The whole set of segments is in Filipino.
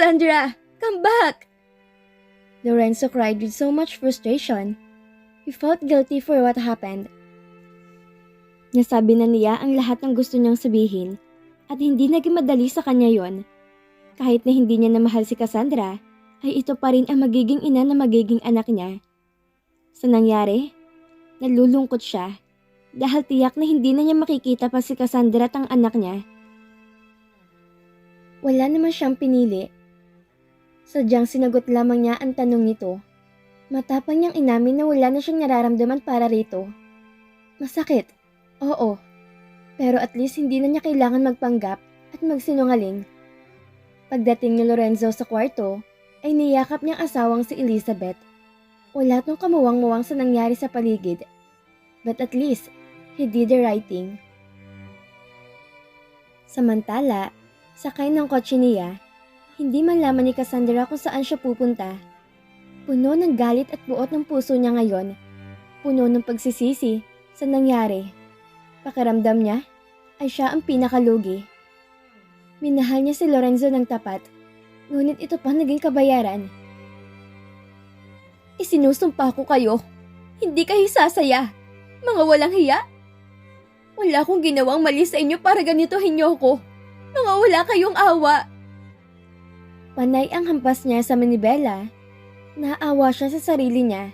Cassandra! Come back! Lorenzo cried with so much frustration. He felt guilty for what happened. Nasabi na niya ang lahat ng gusto niyang sabihin at hindi naging madali sa kanya yon. Kahit na hindi niya na mahal si Cassandra, ay ito pa rin ang magiging ina na magiging anak niya. Sa nangyari, nalulungkot siya dahil tiyak na hindi na niya makikita pa si Cassandra at ang anak niya. Wala naman siyang pinili. Sadyang sinagot lamang niya ang tanong nito. Matapang niyang inamin na wala na siyang nararamdaman para rito. Masakit, oo. Pero at least hindi na niya kailangan magpanggap at magsinungaling. Pagdating ni Lorenzo sa kwarto, ay niyakap niyang asawang si Elizabeth. Wala tong kamuwang-muwang sa nangyari sa paligid. But at least, he did the right thing. Samantala, sakay ng kotse niya, hindi man lamang ni Cassandra kung saan siya pupunta. Puno ng galit at buot ng puso niya ngayon. Puno ng pagsisisi sa nangyari. Pakiramdam niya ay siya ang pinakalugi. Minahal niya si Lorenzo ng tapat, ngunit ito pa naging kabayaran. Isinusumpa ko kayo. Hindi kayo sasaya. Mga walang hiya. Wala akong ginawang mali sa inyo para ganituhin niyo ako. Mga wala kayong awa. Panay ang hampas niya sa manibela. Naawa siya sa sarili niya,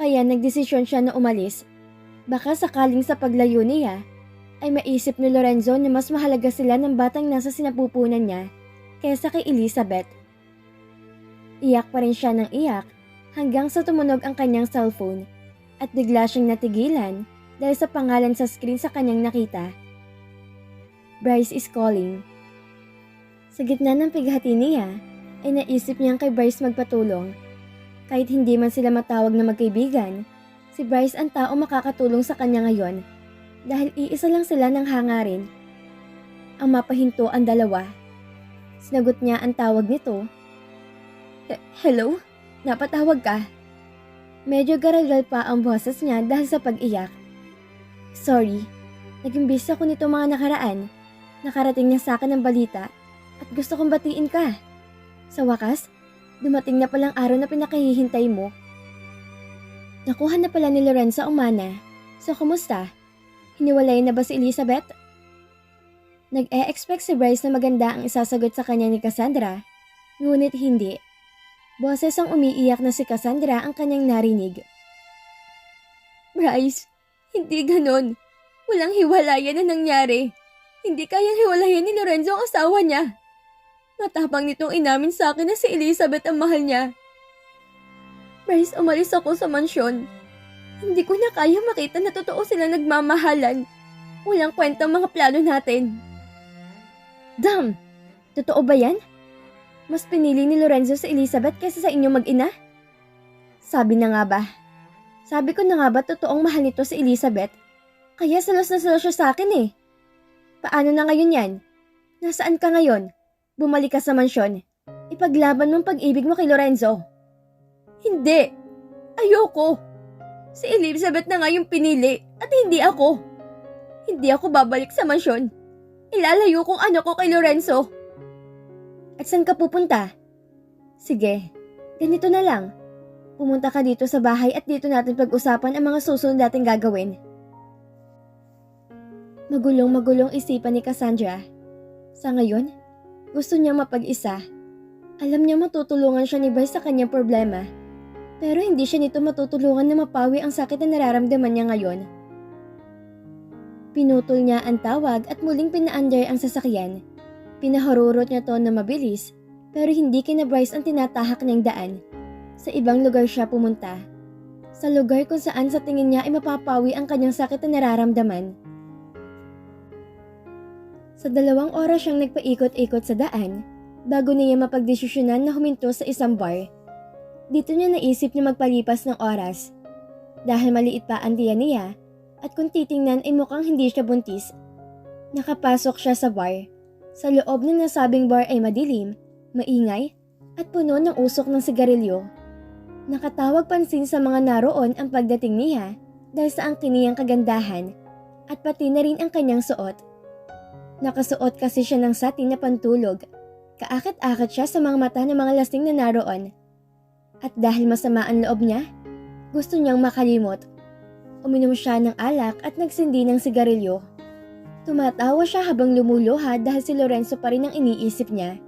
kaya nagdesisyon siya na umalis. Baka sakaling sa paglayo niya, ay maisip ni Lorenzo na mas mahalaga sila ng batang nasa sinapupunan niya kaysa kay Elizabeth. Iyak pa rin siya ng iyak hanggang sa tumunog ang kanyang cellphone at bigla siyang natigilan dahil sa pangalan sa screen sa kanyang nakita. Bryce is calling. Sa gitna ng pighati niya, ay naisip niyang kay Bryce magpatulong. Kahit hindi man sila matawag na magkaibigan, si Bryce ang tao makakatulong sa kanya ngayon dahil iisa lang sila ng hangarin. Ang mapahinto ang dalawa. Sinagot niya ang tawag nito. Hello? Napatawag ka? Medyo garagal pa ang boses niya dahil sa pag-iyak. Sorry, naging busy ako nito mga nakaraan. Nakarating niya sa akin ang balita at gusto kong batiin ka. Sa wakas, dumating na palang araw na pinakahihintay mo. Nakuha na pala ni Lorenzo ang mana. So, kumusta? Hiniwalay na ba si Elizabeth? Nag-e-expect si Bryce na maganda ang isasagot sa kanya ni Cassandra, ngunit hindi. Boses ang umiiyak na si Cassandra ang kanyang narinig. Bryce, hindi ganon. Walang hiwalayan na nangyari. Hindi kayang hiwalayan ni Lorenzo ang asawa niya. Matapang nitong inamin sa akin na si Elizabeth ang mahal niya. Bryce, umalis ako sa mansyon. Hindi ko na kaya makita na totoo sila nagmamahalan. Walang kwenta ang mga plano natin. Damn! Totoo ba yan? Mas pinili ni Lorenzo si Elizabeth kaysa sa inyong mag-ina? Sabi na nga ba? Sabi ko na nga ba totoong mahal nito si Elizabeth? Kaya salos na salos siya sa akin eh. Paano na ngayon yan? Nasaan ka ngayon? Bumalik ka sa mansyon. Ipaglaban mo ang pag-ibig mo kay Lorenzo. Hindi. Ayoko. Si Elizabeth na nga yung pinili at hindi ako. Hindi ako babalik sa mansyon. Ilalayo kong anak ko kay Lorenzo. At saan ka pupunta? Sige, ganito na lang. Pumunta ka dito sa bahay at dito natin pag-usapan ang mga susunod nating gagawin. Magulong-magulong isipan ni Cassandra. Sa ngayon, gusto niya mapag-isa. Alam niya matutulungan siya ni Bryce sa kanyang problema. Pero hindi siya nito matutulungan na mapawi ang sakit na nararamdaman niya ngayon. Pinutol niya ang tawag at muling pinaandar ang sasakyan. Pinaharurot niya to na mabilis, pero hindi kina Bryce ang tinatahak niyang daan. Sa ibang lugar siya pumunta. Sa lugar kung saan sa tingin niya ay mapapawi ang kanyang sakit na nararamdaman. Sa 2 oras siyang nagpaikot-ikot sa daan, bago niya mapagdesisyonan na huminto sa isang bar. Dito niya naisip na magpalipas ng oras. Dahil maliit pa ang tiyan niya, at kung titingnan ay mukhang hindi siya buntis. Nakapasok siya sa bar. Sa loob ng nasabing bar ay madilim, maingay, at puno ng usok ng sigarilyo. Nakatawag pansin sa mga naroon ang pagdating niya dahil sa ang kiniyang kagandahan, at pati na rin ang kanyang suot. Nakasuot kasi siya ng satin na pantulog, Kaakit-akit siya sa mga mata ng mga lasing na naroon. At dahil masama ang loob niya, gusto niyang makalimot. Uminom siya ng alak at nagsindi ng sigarilyo. Tumatawa siya habang lumuluha dahil si Lorenzo pa rin ang iniisip niya.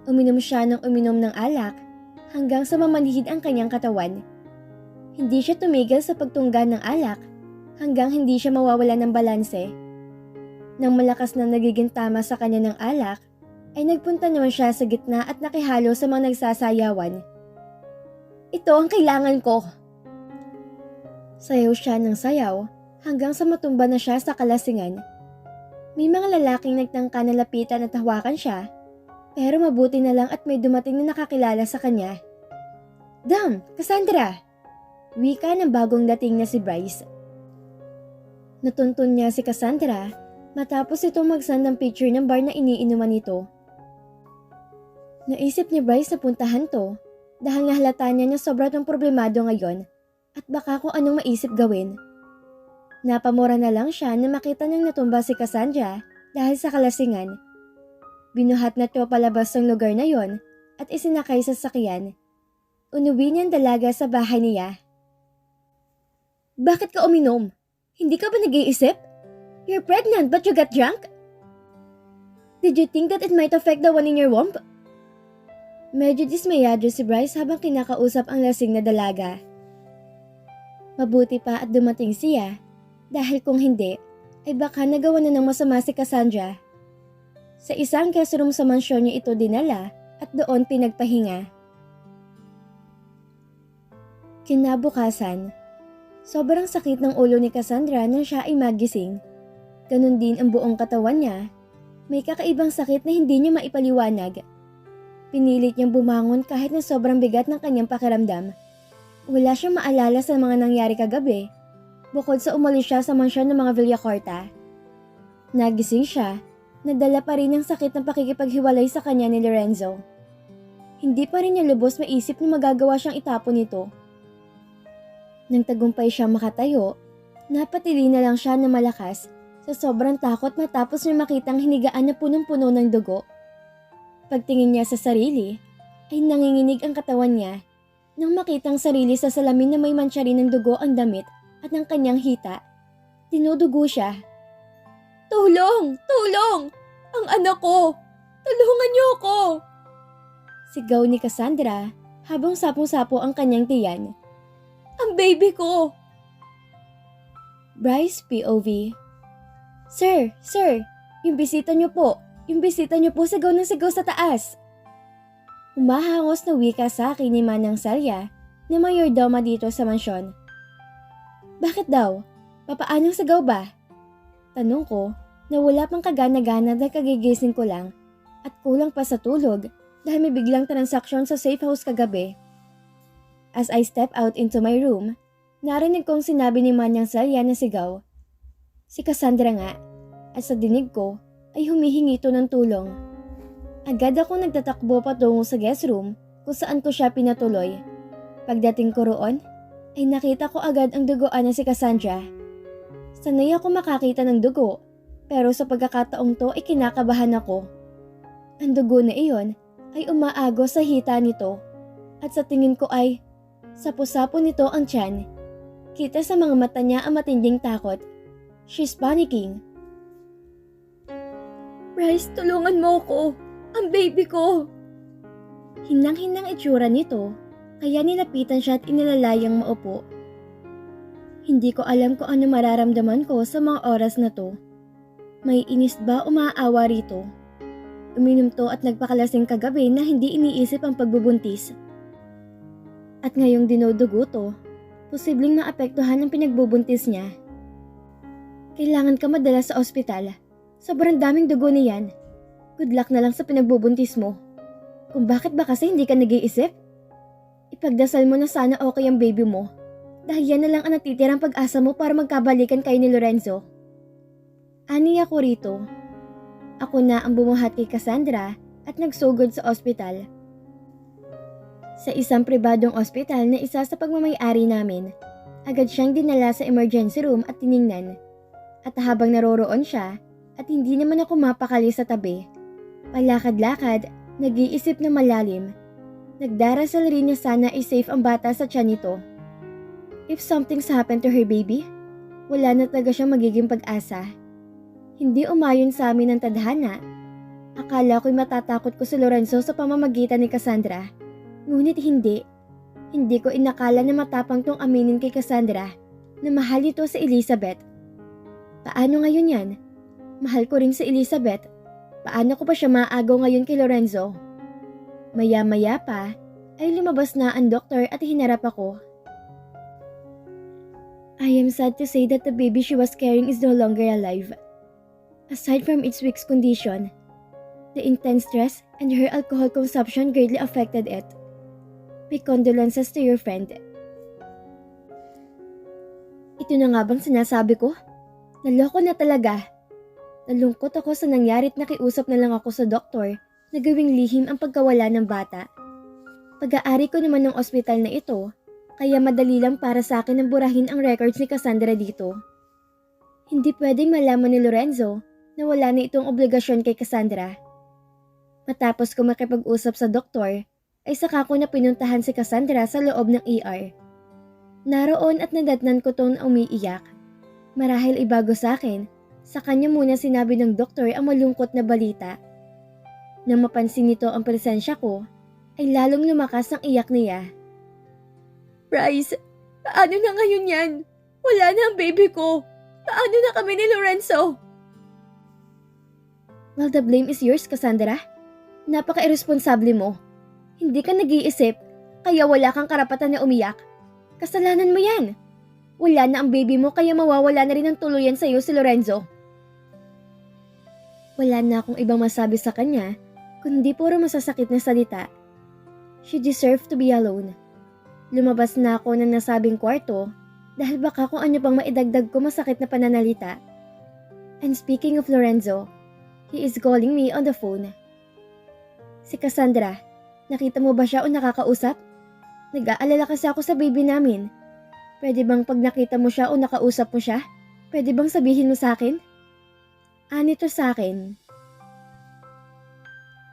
Uminom siya ng uminom ng alak hanggang sa mamanhid ang kanyang katawan. Hindi siya tumigil sa pagtungga ng alak hanggang hindi siya mawawala ng balanse. Nang malakas na nagiging tama sa kanya ng alak, ay nagpunta naman siya sa gitna at nakihalo sa mga nagsasayawan. Ito ang kailangan ko. Sayaw siya ng sayaw hanggang sa matumba na siya sa kalasingan. May mga lalaking nagtangka na lapitan at hawakan siya, pero mabuti na lang at may dumating na nakakilala sa kanya. Dam, Cassandra! Wika ng bagong dating na si Bryce. Natuntun niya si Cassandra matapos ito mag-send ng picture ng bar na iniinuman nito. Naisip ni Bryce na puntahan to dahil nahalata niya na sobrang problemado ngayon at baka kung anong maisip gawin. Napamura na lang siya na makita niyang natumba si Cassandra dahil sa kalasingan. Binuhat na ito palabas ng lugar na yon at isinakay sa sakyan. Unuwi niyang dalaga sa bahay niya. Bakit ka uminom? Hindi ka ba nag-iisip? You're pregnant but you got drunk? Did you think that it might affect the one in your womb? Medyo dismayado si Bryce habang kinakausap ang lasing na dalaga. Mabuti pa at dumating siya dahil kung hindi ay baka nagawa na ng masama si Cassandra. Sa isang guest room sa mansyon niya ito dinala at doon pinagpahinga. Kinabukasan, sobrang sakit ng ulo ni Cassandra nang siya ay magising. Ganon din ang buong katawan niya. May kakaibang sakit na hindi niya maipaliwanag. Pinilit niyang bumangon kahit na sobrang bigat ng kanyang pakiramdam. Wala siyang maalala sa mga nangyari kagabi, bukod sa umalis siya sa mansyon ng mga Villacorta. Nagising siya, nadala pa rin ang sakit ng pakikipaghiwalay sa kanya ni Lorenzo. Hindi pa rin niya lubos maisip na magagawa siyang itapon ito. Nang tagumpay siyang makatayo, napatili na lang siya na malakas sa sobrang takot matapos niya makitang hinigaan na punong-puno ng dugo. Pagtingin niya sa sarili, ay nanginginig ang katawan niya nang makitang sarili sa salamin na may mantsa rin ng dugo ang damit at ng kanyang hita. Tinudugo siya. Tulong! Tulong! Ang anak ko! Tulungan niyo ako! Sigaw ni Cassandra habang sapong-sapo ang kanyang tiyan. Ang baby ko! Bryce POV. Sir! Yung bisita niyo po! Yung bisita niyo po sigaw ng sigaw sa taas! Humahangos na wika sa akin ni Manang Celia na mayordoma dito sa mansyon. Bakit daw? Papaanong sigaw ba? Tanong ko na wala pang kagana-gana dahil kagigising ko lang at kulang pa sa tulog dahil may biglang transaksyon sa safe house kagabi. As I step out into my room, narinig kong sinabi ni Manang Celia na sigaw. Si Cassandra nga, at sa dinig ko ay humihingi ito ng tulong. Agad ako nagtatakbo patungo sa guest room kung saan ko siya pinatuloy. Pagdating ko roon, ay nakita ko agad ang dugoan na si Cassandra. Sanay ako makakita ng dugo, pero sa pagkakataong to ay kinakabahan ako. Ang dugo na iyon ay umaagos sa hita nito at sa tingin ko ay sapo-sapo nito ang tiyan. Kita sa mga mata niya ang matinding takot. She's panicking. Bryce, tulungan mo ko. Ang baby ko. Hinang-hinang itsura nito, kaya nilapitan siya at inilalayang maupo. Hindi ko alam kung ano mararamdaman ko sa mga oras na to. May inis ba o maaawa rito? Uminom to at nagpakalasing kagabi na hindi iniisip ang pagbubuntis. At ngayong dinudugo to, posibleng maapektuhan ang pinagbubuntis niya. Kailangan ka madala sa ospital. Sobrang daming dugo niyan. Good luck na lang sa pinagbubuntis mo. Kung bakit ba kasi hindi ka nag-iisip? Ipagdasal mo na sana okay ang baby mo. Dahil yan na lang ang natitirang pag-asa mo para magkabalikan kayo ni Lorenzo. Ani ako rito. Ako na ang bumuhat kay Cassandra at nagsugod sa ospital. Sa isang pribadong ospital na isa sa pagmamayari namin, agad siyang dinala sa emergency room at tiningnan. At habang naroroon siya, at hindi naman ako mapakali sa tabi, palakad-lakad Nag-iisip na malalim. Nagdarasal rin niya sana ay safe ang bata sa tiyan nito. If something's happened to her baby, wala na talaga siyang magiging pag-asa. Hindi umayon sa amin ang tadhana. Akala ko'y matatakot ko si Lorenzo sa pamamagitan ni Cassandra. Ngunit hindi. Hindi ko inakala na matapang tong aminin kay Cassandra na mahal ito si Elizabeth. Paano ngayon yan? Mahal ko rin si Elizabeth. Paano ko pa siya maagaw ngayon kay Lorenzo? Maya-maya pa ay lumabas na ang doktor at hinarap ako. I am sad to say that the baby she was carrying is no longer alive. Aside from its weak condition, the intense stress and her alcohol consumption greatly affected it. My condolences to your friend. Ito na nga bang sinasabi ko? Naloko na talaga. Nalungkot ako sa nangyari at nakiusap na lang ako sa doktor na gawing lihim ang pagkawala ng bata. Pag-aari ko naman ng ospital na ito, kaya madali lang para sa akin ang burahin ang records ni Cassandra dito. Hindi pwedeng malaman ni Lorenzo na wala na itong obligasyon kay Cassandra. Matapos ko makipag-usap sa doktor, ay saka ko na pinuntahan si Cassandra sa loob ng ER. Naroon at nadatnan ko tong umiiyak. Marahil ibago sa akin, sa kanya muna sinabi ng doktor ang malungkot na balita. Nang mapansin nito ang presensya ko, ay lalong lumakas ang iyak niya. Bryce, paano na ngayon yan? Wala na ang baby ko. Paano na kami ni Lorenzo? Well, the blame is yours, Cassandra. Napaka-irresponsable mo. Hindi ka nag-iisip, kaya wala kang karapatan na umiyak. Kasalanan mo yan. Wala na ang baby mo kaya mawawala na rin ang tuluyan sa iyo si Lorenzo. Wala na akong ibang masabi sa kanya, kundi puro masasakit na salita. She deserved to be alone. Lumabas na ako ng nasabing kwarto dahil baka kung ano pang maidagdag ko masakit na pananalita. And speaking of Lorenzo, he is calling me on the phone. Si Cassandra, nakita mo ba siya o nakakausap? Nag-aalala kasi ako sa baby namin. Pwede bang pag nakita mo siya o nakausap mo siya, pwede bang sabihin mo sa akin? Anito sa akin.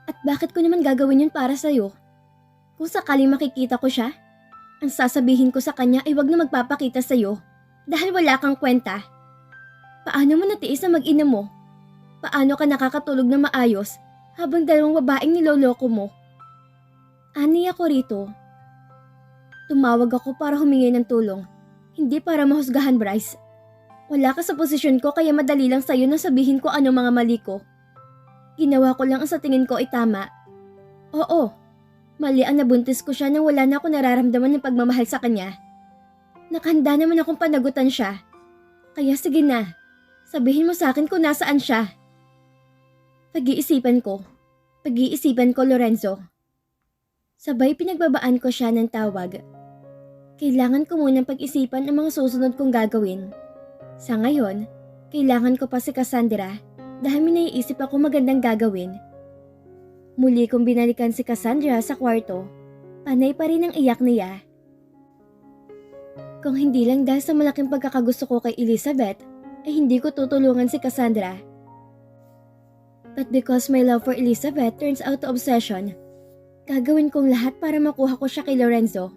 At bakit ko naman gagawin yun para sa'yo? Kung sakaling makikita ko siya, ang sasabihin ko sa kanya ay wag na magpapakita sa'yo dahil wala kang kwenta. Paano mo natiis na mag-ina mo? Paano ka nakakatulog na maayos habang dalawang babaeng niloloko mo? Ani ako rito. Tumawag ako para humingi ng tulong, hindi para mahusgahan, Bryce. Wala ka sa posisyon ko kaya madali lang sa'yo na sabihin ko ano mga mali ko. Ginawa ko lang ang sa tingin ko ay tama. Oo, mali ang nabuntis ko siya nang wala na ako nararamdaman ng pagmamahal sa kanya. Nakahanda naman akong panagutan siya. Kaya sige na, sabihin mo sa akin kung nasaan siya. Pag-iisipan ko, Lorenzo. Sabay pinagbabaan ko siya ng tawag. Kailangan ko munang pag-isipan ang mga susunod kong gagawin. Sa ngayon, kailangan ko pa si Cassandra dahil may naiisip ako magandang gagawin. Muli kong binalikan si Cassandra sa kwarto. Panay pa rin ang iyak niya. Kung hindi lang dahil sa malaking pagkakagusto ko kay Elizabeth, ay hindi ko tutulungan si Cassandra. But because my love for Elizabeth turns out to obsession, gagawin kong lahat para makuha ko siya kay Lorenzo.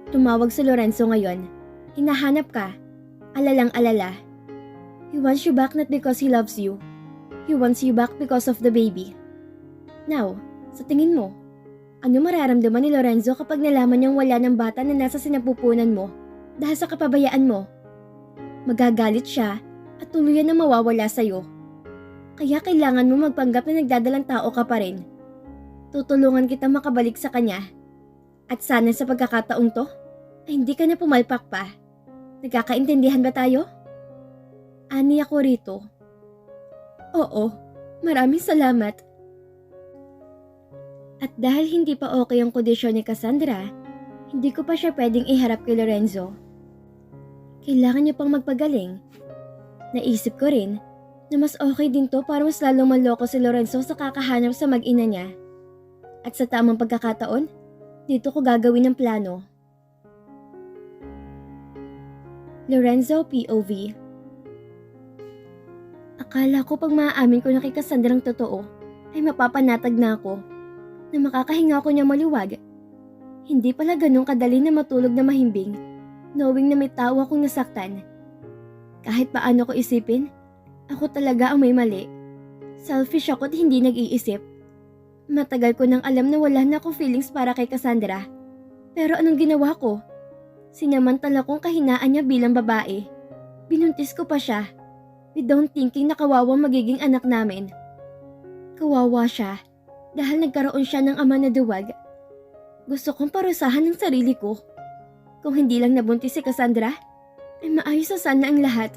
Tumawag si Lorenzo ngayon. Hinahanap ka. Alalang-alala. He wants you back not because he loves you. He wants you back because of the baby. Now, sa tingin mo, ano mararamdaman ni Lorenzo kapag nalaman niyang wala ng bata na nasa sinapupunan mo dahil sa kapabayaan mo? Magagalit siya at tuluyan na mawawala sa'yo. Kaya kailangan mo magpanggap na nagdadalang tao ka pa rin. Tutulungan kita makabalik sa kanya. At sana sa pagkakataong to, ay hindi ka na pumalpak pa. Nagkakaintindihan ba tayo? Ani ako rito. Oo, maraming salamat. At dahil hindi pa okay ang kondisyon ni Cassandra, hindi ko pa siya pwedeng iharap kay Lorenzo. Kailangan niya pang magpagaling. Naisip ko rin na mas okay din to para mas lalong maloko si Lorenzo sa kakahanap sa mag-ina niya. At sa tamang pagkakataon, dito ko gagawin ang plano. Lorenzo POV. Akala ko pag maaamin ko na kay Cassandra ang totoo, ay ay mapapanatag na ako na makakahinga ko niya maluwag. Hindi pala ganun kadali na matulog na mahimbing, knowing na may tao akong nasaktan. Kahit paano ko isipin, ako talaga ang may mali. Selfish ako at hindi nag-iisip. Matagal ko nang alam na wala na akong feelings para kay Cassandra. Pero anong ginawa ko? Sinamantala kong kahinaan niya bilang babae. Binuntis ko pa siya, without thinking na kawawang magiging anak namin. Kawawa siya dahil nagkaroon siya ng ama na duwag. Gusto kong parusahan ng sarili ko. Kung hindi lang nabuntis si Cassandra, ay maayos na sana ang lahat.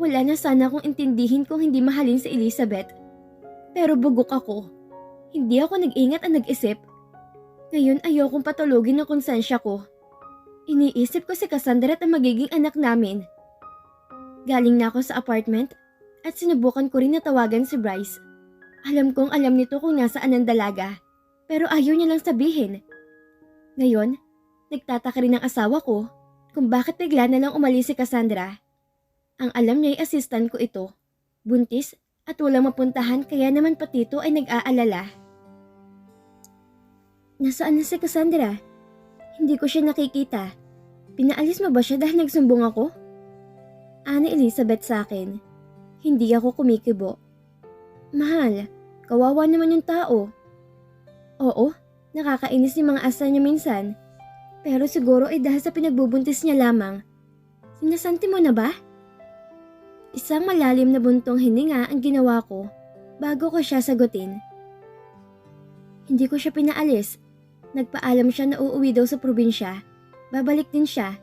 Wala na sana akong intindihin kung hindi mahalin si Elizabeth. Pero bugok ako. Hindi ako nag-ingat at nag-isip. Ngayon ayokong patulogin ang konsensya ko. Iniisip ko si Cassandra at ang magiging anak namin. Galing na ako sa apartment at sinubukan ko rin na tawagan si Bryce. Alam kong alam nito kung nasaan ang dalaga, pero ayaw niya lang sabihin. Ngayon, nagtataka rin ang asawa ko kung bakit bigla na lang umalis si Cassandra. Ang alam niya ay assistant ko ito, buntis at walang mapuntahan kaya naman patito ay nag-aalala. Nasaan na si Cassandra? Hindi ko siya nakikita. Pinaalis mo ba siya dahil nagsumbong ako? Ani Elizabeth sa akin. Hindi ako kumikibo. Mahal, kawawa naman yung tao. Oo, nakakainis yung mga asa niya minsan. Pero siguro ay dahil sa pinagbubuntis niya lamang. Sinasanti mo na ba? Isang malalim na buntong hininga ang ginawa ko bago ko siya sagutin. Hindi ko siya pinaalis. Nagpaalam siya na uuwi daw sa probinsya. Babalik din siya.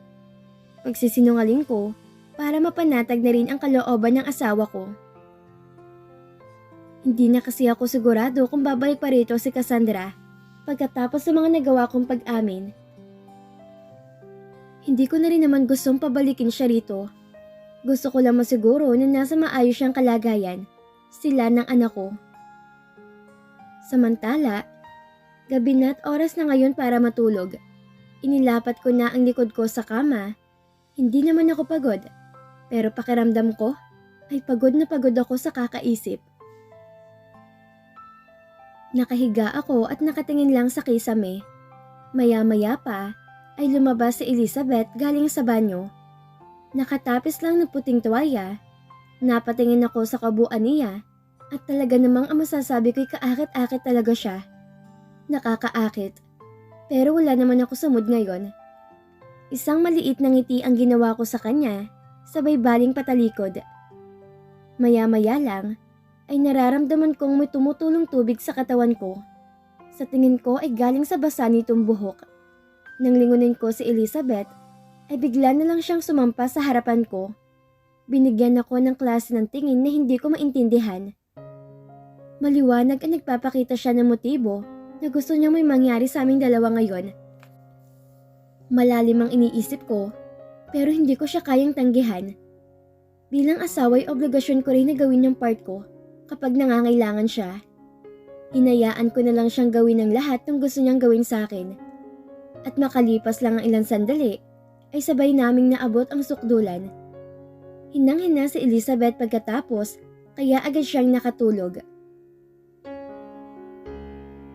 Pagsisinungaling ko para mapanatag na rin ang kalooban ng asawa ko. Hindi na kasi ako sigurado kung babalik pa rito si Cassandra pagkatapos sa mga nagawa kong pag-amin. Hindi ko na rin naman gustong pabalikin siya rito. Gusto ko lang masiguro na nasa maayos siyang kalagayan, sila ng anak ko. Samantala, gabi na at oras na ngayon para matulog. Inilapat ko na ang likod ko sa kama. Hindi naman ako pagod, pero pakiramdam ko ay pagod na pagod ako sa kakaisip. Nakahiga ako at nakatingin lang sa kisame. Maya-maya pa ay lumabas si Elizabeth galing sa banyo. Nakatapis lang ng puting tuwalya. Napatingin ako sa kabuuan niya at talaga namang ang masasabi ko'y kaakit-akit talaga siya. Nakakaakit. Pero wala naman ako sa mood ngayon. Isang maliit na ngiti ang ginawa ko sa kanya, sabay baling patalikod. Maya-maya lang ay nararamdaman kong may tumutulong tubig sa katawan ko. Sa tingin ko ay galing sa basa nitong buhok. Nang lingunin ko si Elizabeth, ay bigla na lang siyang sumampa sa harapan ko. Binigyan ako ng klase ng tingin na hindi ko maintindihan. Maliwanag ang nagpapakita siya ng motibo na gusto niyang may mangyari sa aming dalawa ngayon. Malalim ang iniisip ko, pero hindi ko siya kayang tanggihan. Bilang asawa ay obligasyon ko rin na gawin yung part ko kapag nangangailangan siya. Hinayaan ko na lang siyang gawin ang lahat ng gusto niyang gawin sa akin. At makalipas lang ang ilang sandali, ay sabay naming naabot ang sukdulan. Hinang-hina si Elizabeth pagkatapos, kaya agad siyang nakatulog.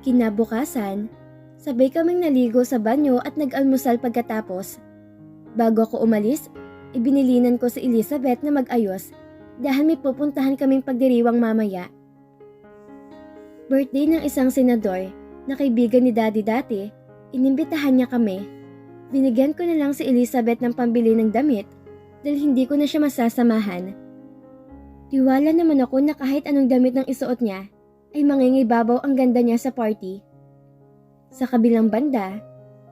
Kinabukasan, sabay kaming naligo sa banyo at nag-almusal pagkatapos. Bago ako umalis, ibinilinan ko si Elizabeth na mag-ayos dahil may pupuntahan kaming pagdiriwang mamaya. Birthday ng isang senador na kaibigan ni Daddy dati, inimbitahan niya kami. Binigyan ko na lang si Elizabeth ng pambili ng damit dahil hindi ko na siya masasamahan. Tiwala naman ako na kahit anong damit ng isuot niya ay mangingibabaw ang ganda niya sa party. Sa kabilang banda,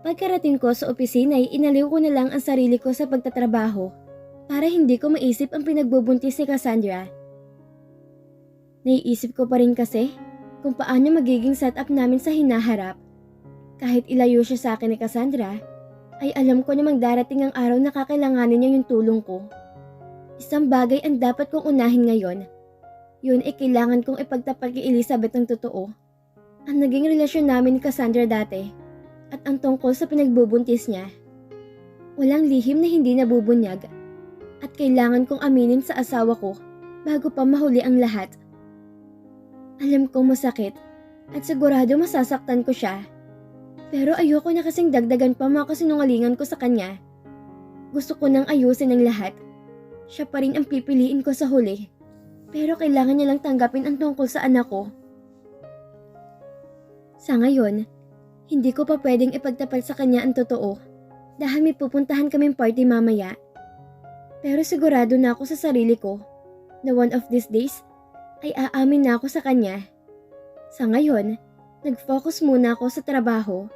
pagkarating ko sa opisina ay inaliw ko na lang ang sarili ko sa pagtatrabaho para hindi ko maisip ang pinagbubuntis ni Cassandra. Naiisip ko pa rin kasi kung paano magiging setup namin sa hinaharap. Kahit ilayo siya sa akin ni Cassandra, ay alam ko namang darating ang araw na kakailanganin niya yung tulong ko. Isang bagay ang dapat kong unahin ngayon. Yun ay kailangan kong ipagtapat kay Elizabeth ng totoo. Ang naging relasyon namin ni Cassandra dati at ang tungkol sa pinagbubuntis niya. Walang lihim na hindi nabubunyag at kailangan kong aminin sa asawa ko bago pa mahuli ang lahat. Alam ko masakit at sigurado masasaktan ko siya. Pero ayoko na kasing dagdagan pa mga kasinungalingan ko sa kanya. Gusto ko nang ayusin ang lahat. Siya pa rin ang pipiliin ko sa huli. Pero kailangan niya lang tanggapin ang tungkol sa anak ko. Sa ngayon, hindi ko pa pwedeng ipagtapat sa kanya ang totoo dahil may pupuntahan kaming party mamaya. Pero sigurado na ako sa sarili ko na one of these days ay aamin na ako sa kanya. Sa ngayon, nag-focus muna ako sa trabaho